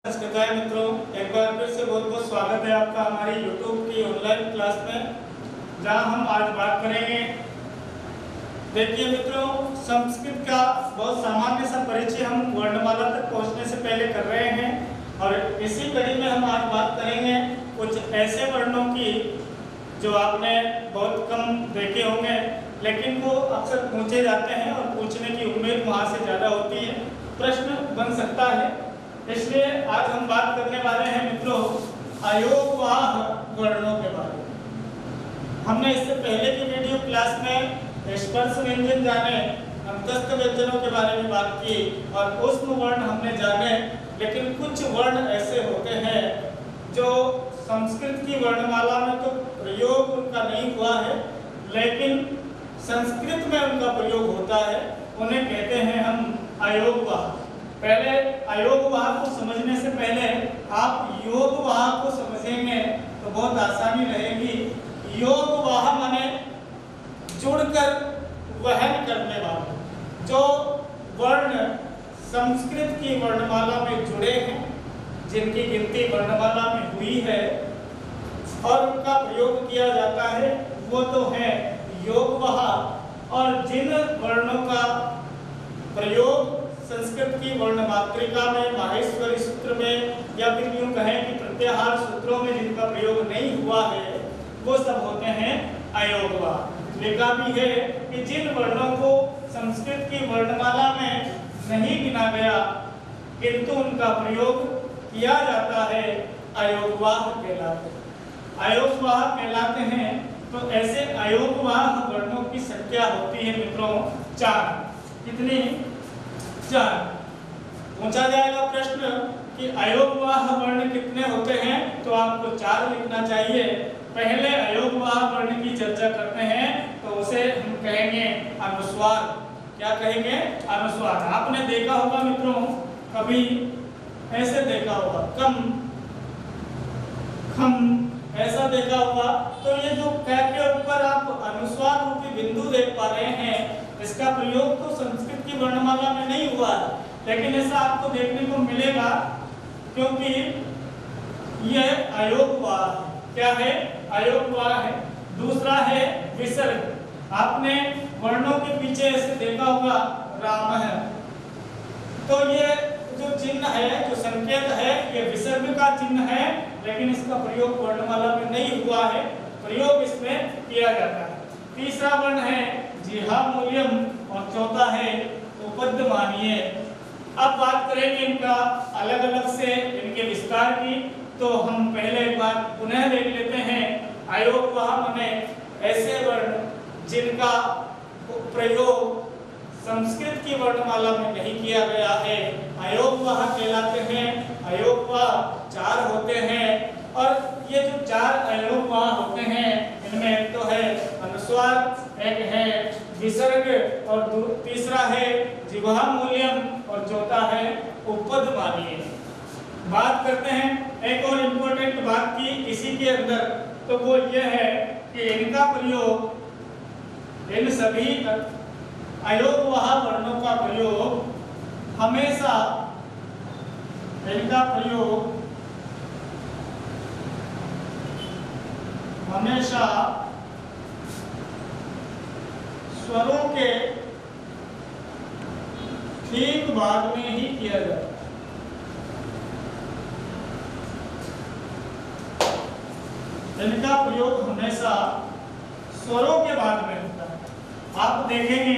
नमस्कार मित्रों, एक बार फिर से बहुत बहुत स्वागत है आपका हमारी YouTube की ऑनलाइन क्लास में, जहां हम आज बात करेंगे। देखिए मित्रों, संस्कृत का बहुत सामान्य सा परिचय हम वर्णमाला तक पहुंचने से पहले कर रहे हैं और इसी कड़ी में हम आज बात करेंगे कुछ ऐसे वर्णों की जो आपने बहुत कम देखे होंगे, लेकिन वो अक्सर पूछे जाते हैं और पूछने की उम्मीद वहाँ से ज़्यादा होती है, प्रश्न बन सकता है। इसलिए आज हम बात करने वाले हैं मित्रों अयोगवाह वर्णों के बारे में। हमने इससे पहले की वीडियो क्लास में स्पर्श व्यंजन जाने, अंतस्थ व्यंजनों के बारे में बात की और ऊष्म वर्ण हमने जाने, लेकिन कुछ वर्ण ऐसे होते हैं जो संस्कृत की वर्णमाला में तो प्रयोग उनका नहीं हुआ है, लेकिन संस्कृत में उनका प्रयोग होता है। उन्हें कहते हैं हम अयोगवाह। पहले अयोगवाह को समझने से पहले आप योगवाह को समझेंगे तो बहुत आसानी रहेगी। योगवाह माने जुड़कर वहन करने वाले, जो वर्ण संस्कृत की वर्णमाला में जुड़े हैं, जिनकी गिनती वर्णमाला में हुई है और उनका प्रयोग किया जाता है, वो तो है योगवाह। और जिन वर्णों का प्रयोग संस्कृत की वर्ण मात्रिका में, माहेश्वरी सूत्र में या फिर यूं कहें कि प्रत्याहार सूत्रों में जिनका प्रयोग नहीं हुआ है, वो सब होते हैं अयोगवाह। लिखा भी है कि जिन वर्णों को संस्कृत की वर्णमाला में नहीं गिना गया किंतु उनका प्रयोग किया जाता है, अयोगवाह कहलाते हैं। अयोगवाह कहलाते हैं। तो ऐसे अयोगवाह वर्णों की संख्या होती है मित्रों 4। कितनी? 4। पूछा जाएगा प्रश्न कि अयोगवाह वर्ण कितने होते हैं, तो आपको 4 लिखना चाहिए। पहले अयोगवाह वर्ण की चर्चा करते हैं तो उसे हम कहेंगे अनुस्वार। क्या कहेंगे? अनुस्वार। आपने देखा होगा मित्रों, कभी ऐसे देखा होगा कम, खम, ऐसा देखा होगा। तो ये जो क के ऊपर आप अनुस्वार रूपी बिंदु देख पा रहे हैं, इसका प्रयोग तो संस्कृत की वर्णमाला में नहीं हुआ है, लेकिन ऐसा आपको देखने को मिलेगा क्योंकि यह अयोगवाह। क्या है? अयोगवाह है। दूसरा है विसर्ग। आपने वर्णों के पीछे ऐसे देखा होगा राम है, तो ये जो चिन्ह है, जो संकेत है, ये विसर्ग का चिन्ह है, लेकिन इसका प्रयोग वर्णमाला में नहीं हुआ है, प्रयोग इसमें किया जाता है। तीसरा वर्ण है जिहा मूल्यम और चौथा है उपद्यमानीय। अब बात करेंगे इनका अलग अलग से इनके विस्तार की, तो हम पहले एक बार पुनः देख लेते हैं। अयोगवाह माने ऐसे वर्ण जिनका प्रयोग संस्कृत की वर्णमाला में नहीं किया गया है, अयोगवाह कहलाते हैं। अयोगवाह 4 होते हैं और ये जो 4 अयोगवाह होते हैं, इनमें एक तो है अनुस्वार, एक है विसर्ग और तीसरा है जिह्वा मूल्यम और चौथा है उपद्यमानीय। बात करते हैं एक और इम्पोर्टेंट बात की इसी के अंदर, तो वो ये है कि इनका प्रयोग, इन सभी अयोगवाह वर्णों का प्रयोग हमेशा, इनका प्रयोग हमेशा स्वरों के ठीक बाद में ही किया जाता है। इनका प्रयोग हमेशा स्वरों के बाद में होता है। आप देखेंगे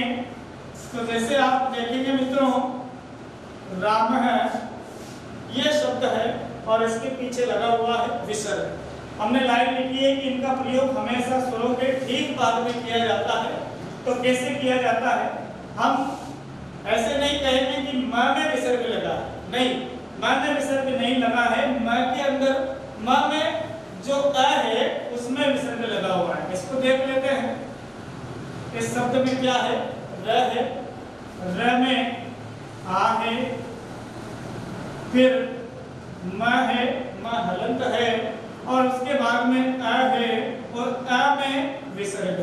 तो जैसे आप देखेंगे मित्रों, राम है, ये शब्द है और इसके पीछे लगा हुआ है विसर्ग। हमने लाइन लिखी है कि इनका प्रयोग हमेशा स्वरों के ठीक बाद में किया जाता है। तो कैसे किया जाता है? हम ऐसे नहीं कहेंगे कि म में विसर्ग लगा, नहीं, म में विसर्ग नहीं लगा है। म के अंदर म में जो अ है उसमें विसर्ग लगा हुआ है। इसको देख लेते हैं। इस शब्द में क्या है? र है, र में आ है, फिर म है, म हलंत है और उसके बाद में अ है और अ में विसर्ग।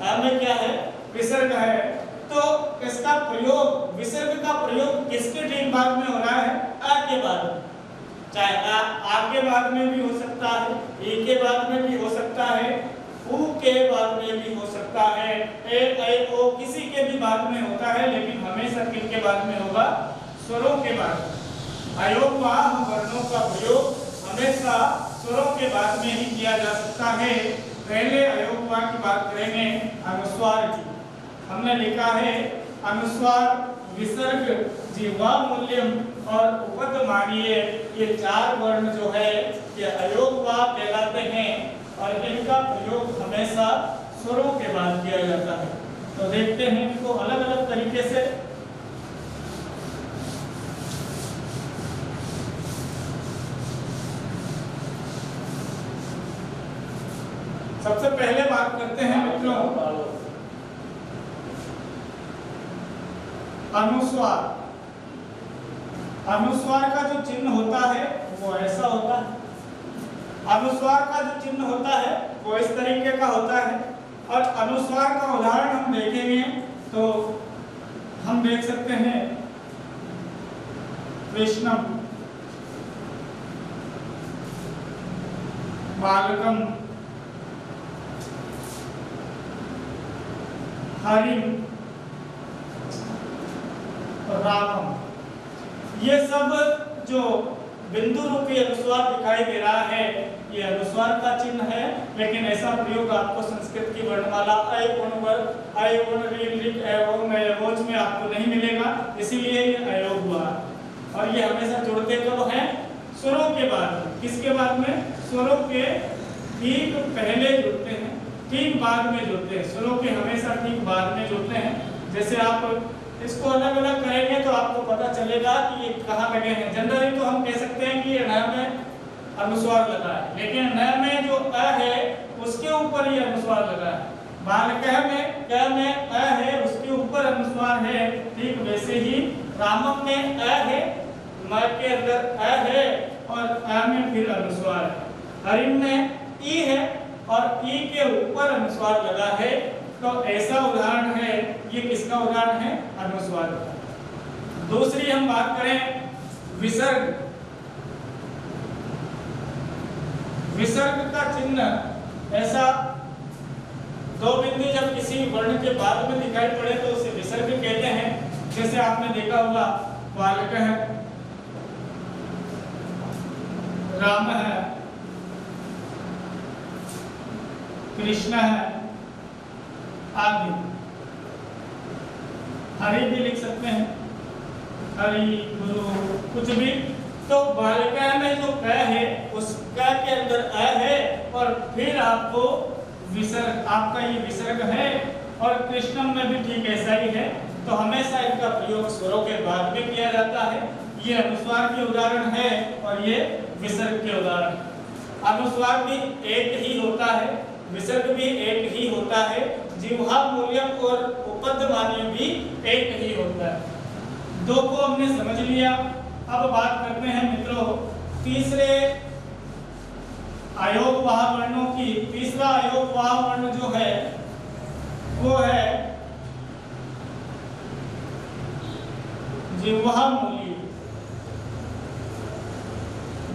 अ में क्या है? विसर्ग है। तो इसका प्रयोग, विसर्ग का प्रयोग किसके ठीक बाद में हो रहा है? अ के बाद। चाहे आ के बाद में भी हो सकता है, ई के बाद में भी हो सकता है, ऊ के बाद में भी हो सकता है, ए ऐ ओ किसी के भी बाद में होता है, लेकिन हमेशा किसके बाद में होगा? स्वरों के बाद। अयोगवाह वर्णों का प्रयोग हमेशा स्वरों के बाद में ही किया जा सकता है। पहले अयोगवाह की बात करेंगे अनुस्वार की। हमने लिखा है अनुस्वार, विसर्ग, जिह्वा मूल्यम और उपधमानीय, ये 4 वर्ण जो है ये अयोगवाह कहलाते हैं और इनका प्रयोग हमेशा स्वरों के बाद किया जाता है। तो देखते हैं इनको अलग अलग तरीके से। सबसे पहले बात करते हैं मित्रों अनुस्वार। अनुस्वार का जो चिन्ह होता है वो ऐसा होता है। अनुस्वार का जो चिन्ह होता है वो इस तरीके का होता है। और अनुस्वार का उदाहरण हम देखेंगे तो हम देख सकते हैं कृष्णम, बालकम, हरिम, रामम। ये सब जो बिंदु रूपी अनुस्वार दिखाई दे रहा है ये अनुस्वार का चिन्ह है, लेकिन ऐसा प्रयोग आपको संस्कृत की वर्णमाला ऐ उण ऋ लिट एवोच में आपको नहीं मिलेगा, इसीलिए ये अयोग हुआ। और ये हमेशा जुड़ते कब हैं? स्वरों के बाद। किसके बाद में? स्वरों के ठीक पहले जुड़ते हैं, ठीक बाद में जुड़ते हैं। स्वरों के हमेशा ठीक बाद में जुड़ते हैं। जैसे आप इसको अलग अलग करेंगे तो आपको पता चलेगा कि ये कहाँ लगे हैं। जनरली तो हम कह सकते हैं कि ये न में अनुस्वार लगा है, लेकिन न में जो अ है उसके ऊपर ये अनुस्वार लगा है। बालकः में क में अ है, उसके ऊपर अनुस्वार है। ठीक वैसे ही रामम में अ है, म के अंदर अ है और अ में फिर अनुस्वार है। हरिम में ई है और ई के ऊपर अनुस्वार लगा है। तो ऐसा उदाहरण है, ये किसका उदाहरण है? अनुस्वार का। दूसरी हम बात करें विसर्ग। विसर्ग का चिन्ह ऐसा, 2 बिंदु जब किसी वर्ण के बाद में दिखाई पड़े तो उसे विसर्ग कहते हैं। जैसे आपने देखा होगा बालक है, राम है, कृष्ण है आदि। हरि भी लिख सकते हैं, हरि, गुरु, कुछ भी। तो बालिका में जो क है उसका के अंदर अ है और फिर आपको विसर्ग, आपका ये विसर्ग है। और कृष्णम में भी ठीक ऐसा ही है। तो हमेशा इनका प्रयोग स्वरों के बाद में किया जाता है। ये अनुस्वार के उदाहरण है और ये विसर्ग के उदाहरण। अनुस्वार भी एक ही होता है, विसर्ग भी एक ही होता है, जिह्वा मूल्यम और उपधमानीय भी एक ही होता है। 2 को हमने समझ लिया। अब बात करते हैं मित्रों तीसरे अयोगवाह वर्णों की। तीसरा अयोगवाह वर्ण जो है वो है जिह्वा मूलीय।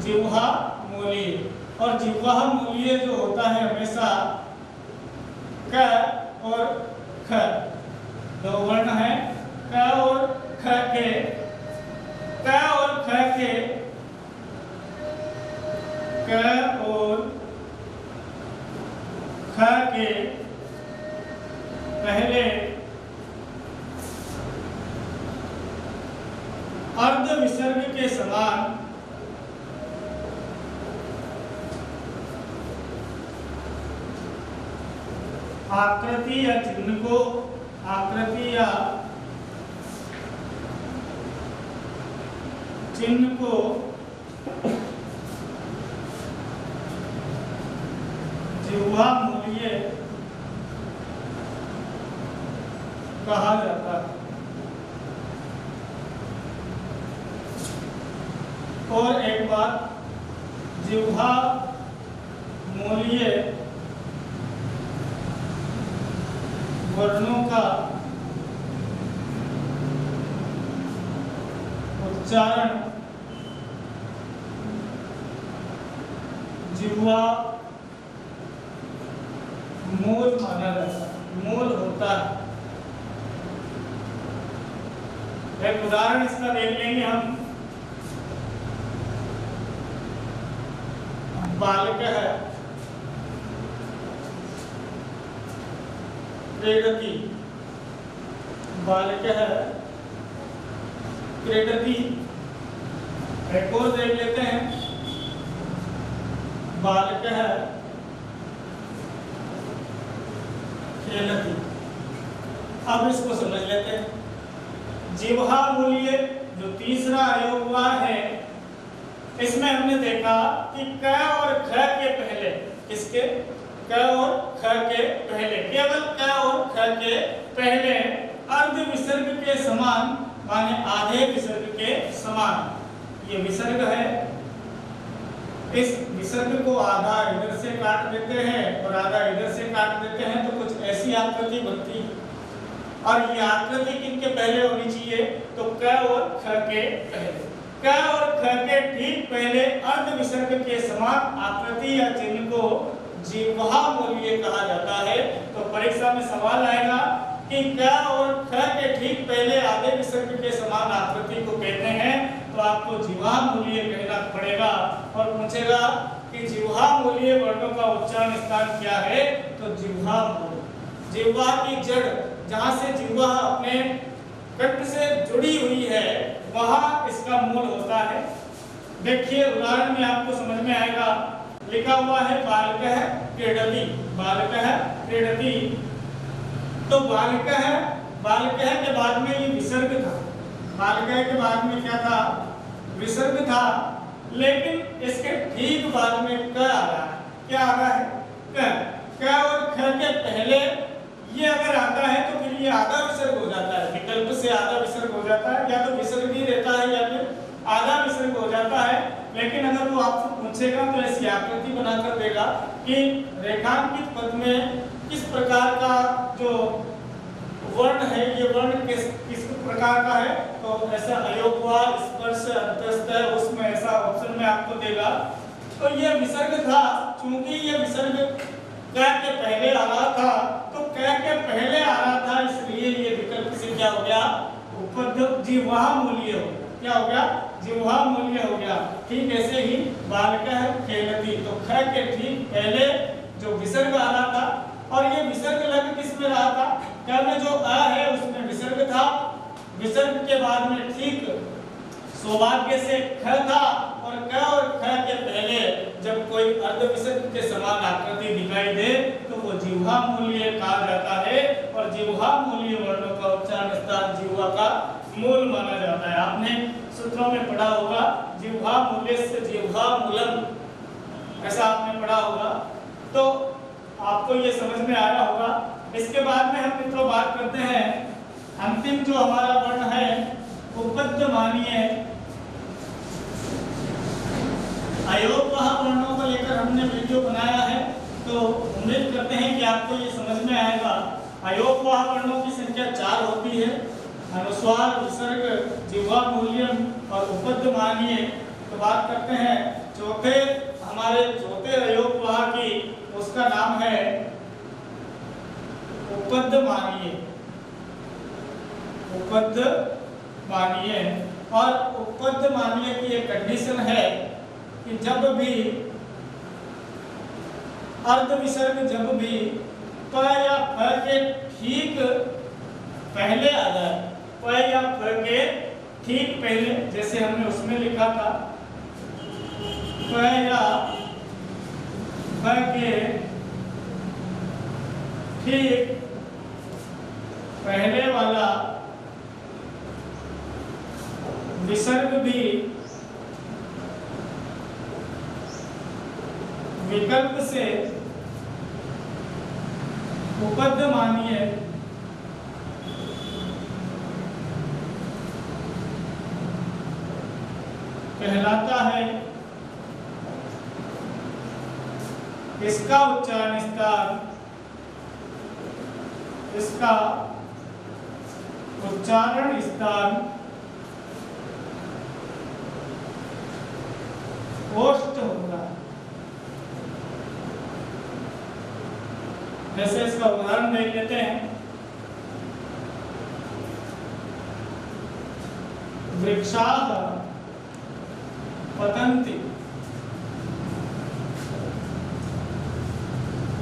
जिह्वा मूलीय और जिह्वा मूलीय जो होता है हमेशा क और ख, 2 वर्ण है क और ख के। क और ख के, क और ख के पहले अर्ध विसर्ग के समान आकृति या चिन्ह को, आकृति या चिन्ह को जिह्वा मूलीय कहा जाता है। और एक बात, जिह्वा मूलीय वर्णों का उच्चारण जिह्वा मूल माना जाता है, मूल होता है। एक उदाहरण इसका देख लेंगे हम। बालक है क्रीडति, बालक है क्रीडति। एक और देख लेते हैं, बालक है खेलति। अब इसको समझ लेते हैं। जिह्वा मूल्य जो तीसरा अयोग हुआ है, इसमें हमने देखा कि क और ख के पहले, किसके, क और ख के पहले, केवल क और ख के पहले अर्ध विसर्ग के समान, माने आधे विसर्ग के समान ये विसर्ग है। इस विसर्ग को आधा इधर से काट देते हैं और आधा इधर से काट देते हैं, तो कुछ ऐसी आकृति बनती है। और ये आकृति किनके पहले होनी चाहिए, तो क और ख के पहले। क और ख के ठीक पहले अर्ध विसर्ग के समान आकृति या चिन्ह को जिह्वा मूल्य कहा जाता है। तो परीक्षा में सवाल आएगा कि क और ख के ठीक पहले आधे विसर्ग के समान आकृति को कहते हैं, तो आपको जिह्वा मूल्य कहना पड़ेगा। और पूछेगा कि जिह्वा मूल्य वर्णों का उच्चारण स्थान क्या है, तो जिह्वा मूल, जिह्वा की जड़, जहां से जिह्वा अपने कंठ से जुड़ी हुई है, वहां इसका मूल होता है। देखिए उदाहरण में आपको समझ में आएगा। लिखा हुआ है बालक है क्रीडति, बालक है क्रीडति। तो बालक है के बाद में ये विसर्ग था, बालक है के बाद में क्या था, विसर्ग था। लेकिन इसके ठीक बाद में क आ रहा है। क्या आ रहा है, क और ख के पहले ये अगर आता है तो फिर ये आधा विसर्ग हो जाता है, विकल्प से आधा विसर्ग हो जाता है, या तो विसर्ग ही रहता है या फिर आधा विसर्ग हो जाता है। लेकिन अगर वो आपसे पूछेगा तो ऐसी आकृति बनाकर देगा कि रेखांकित पद में किस प्रकार का जो वर्ण है, ये वर्ण किस प्रकार का है, तो ऐसा अयोग हुआ, स्पर्श, अंतस्थ, उसमें ऐसा ऑप्शन में आपको देगा। तो ये विसर्ग था, चूंकि ये विसर्ग क के पहले आ रहा था, तो क के पहले आ रहा था, इसलिए ये विकल्प से क्या हो गया, उपपद जिह्वा मूल्य हो गया। क्या हो गया, जिह्वा मूल्य हो गया। ठीक ऐसे ही बालक है खेलति, तो ख के ठीक पहले जो विसर्ग आ रहा था, और ये विसर्ग लग किस में रहा था, क में जो अ है उसमें विसर्ग था। विसर्ग के बाद में ठीक सौभाग्य से ख था, और क और ख के पहले जब कोई अर्ध विसर्ग के समान आकृति दिखाई दे तो वो जिह्वा मूल्य कहा जाता है। और जिह्वा मूल्य वर्णों का उच्चारण स्थान जिह्वा का मूल माना जाता है। आपने सूत्रों में पढ़ा होगा, जिह्वा मूल्य से जिह्वा मूलम, ऐसा आपने पढ़ा होगा, तो आपको ये समझ में आया होगा। इसके बाद में हम मित्रों बात करते हैं, अंतिम जो हमारा वर्ण है उपपद मानिए अयोगवाह वर्णों को लेकर हमने वीडियो बनाया है, तो उम्मीद करते हैं कि आपको ये समझ में आएगा। अयोगवाह वर्णों की संख्या 4 होती है, अनुस्वार, विसर्ग, जिह्वा मूल्यम और उपपद मानिए। तो बात करते हैं हमारे चौथे अयोगवाह की, उसका नाम है उपपद मानिए, उपपद मानिए। और उपपद मानिए की एक कंडीशन है कि जब भी अर्ध विसर्ग जब भी प या फ के ठीक पहले आ जाए, प या फ के ठीक पहले, जैसे हमने उसमें लिखा था प या फ के ठीक पहले वाला विसर्ग भी विकल्प से उपपद मानिए कहलाता है। इसका उच्चारण स्थान, इसका उच्चारण स्थान ओष्ठ होगा। जैसे इसका उदाहरण देख लेते हैं। वृक्षाः पतन्ति,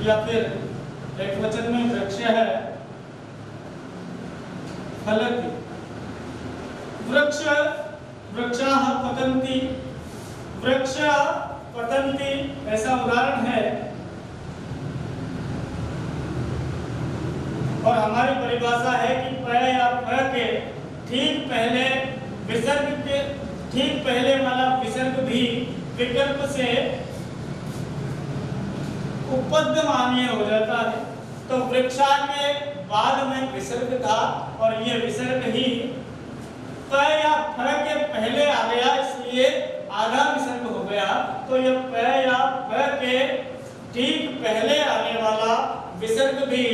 या फिर एक वचन में वृक्ष है फलति। वृक्षाः पतन्ति, वृक्ष पतन्ति ऐसा उदाहरण है। और हमारी परिभाषा है कि प या फ के ठीक पहले विसर्ग के ठीक पहले वाला विसर्ग भी विकल्प से उपपद मान्य हो जाता है। तो वृक्षा के बाद में विसर्ग था और ये विसर्ग ही प या फ के पहले आ गया, इसलिए आधा विसर्ग हो गया। तो ये प या फ के ठीक पहले आने वाला विसर्ग भी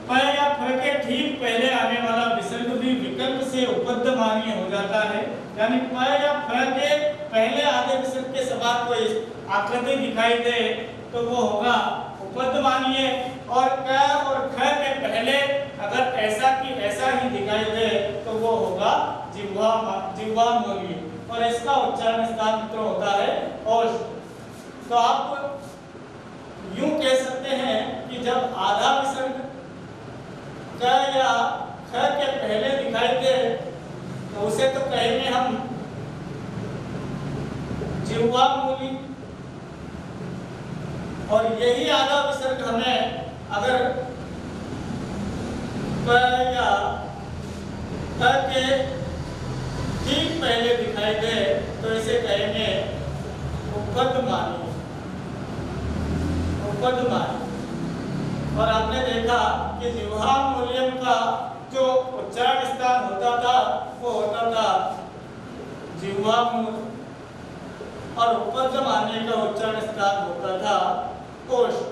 प या फ के ठीक पहले आने वाला विसर्ग भी विकल्प से उपपद मान्य हो जाता है। यानी प या फ के पहले आधे विसर्ग के समान कोई आकृति दिखाई दे तो वो होगा उपपद मान्य, और क और ख के पहले अगर ऐसा कि ऐसा ही दिखाई दे तो वो होगा जिह्वा मूल्य, और इसका उच्चारण स्थान मित्रों होता है औष्ठ। तो आप यूं कह सकते हैं कि जब आधा विसर्ग क या ख के पहले दिखाई दे तो उसे तो कहेंगे हम जिह्वा मूली, और यही आधा विसर्ग हमें अगर प या ख के ठीक पहले दिखाई दे तो इसे कहेंगे उपपद मानी, उपपद मानी। और आपने देखा कि जिह्वा मूल्यम का जो उच्चारण स्थान होता था वो होता था जिह्वा मूल, और उपपद मान्य का उच्चारण स्थान होता था ओष्ठ।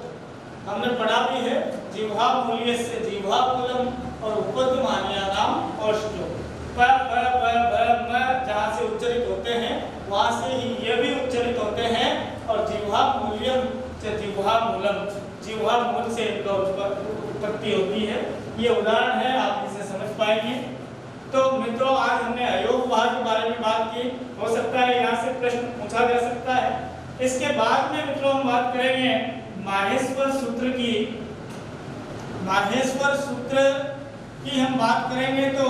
हमने पढ़ा भी है जिह्वा मूल्य से जिह्वा मूलम और उपपद मान्य नाम ओष्ठ। प प प ब म जहाँ से उच्चरित होते हैं वहाँ से ही ये भी उच्चरित होते हैं, और जिह्वा मूल्यम से जिह्वा मूलम, जिह्वा मूल से इनका उत्पत्ति होती है। ये उदाहरण है, आप इसे समझ पाएंगे। तो मित्रों आज हमने अयोग भाग के बारे में बात की, हो सकता है यहाँ से प्रश्न पूछा जा सकता है। इसके बाद में मित्रों हम बात करेंगे माहेश्वर सूत्र की। माहेश्वर सूत्र की हम बात करेंगे तो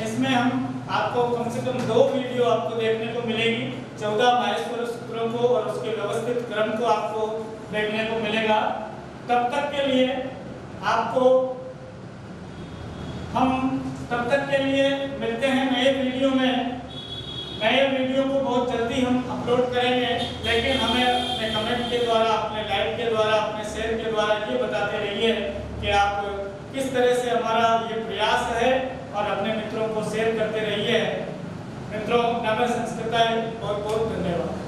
इसमें हम आपको कम से कम 2 वीडियो आपको देखने को मिलेगी। 14 माहेश्वर सूत्रों को और उसके व्यवस्थित क्रम को आपको देखने को मिलेगा। तब तक के लिए आपको तब तक के लिए मिलते हैं नए वीडियो में। नए वीडियो को बहुत जल्दी हम अपलोड करेंगे, लेकिन हमें अपने कमेंट के द्वारा, अपने लाइक के द्वारा, अपने शेयर के द्वारा ये बताते रहिए कि आप किस तरह से हमारा ये प्रयास है, और अपने मित्रों को शेयर करते रहिए। मित्रों, नमः संस्कृताय, बहुत बहुत धन्यवाद।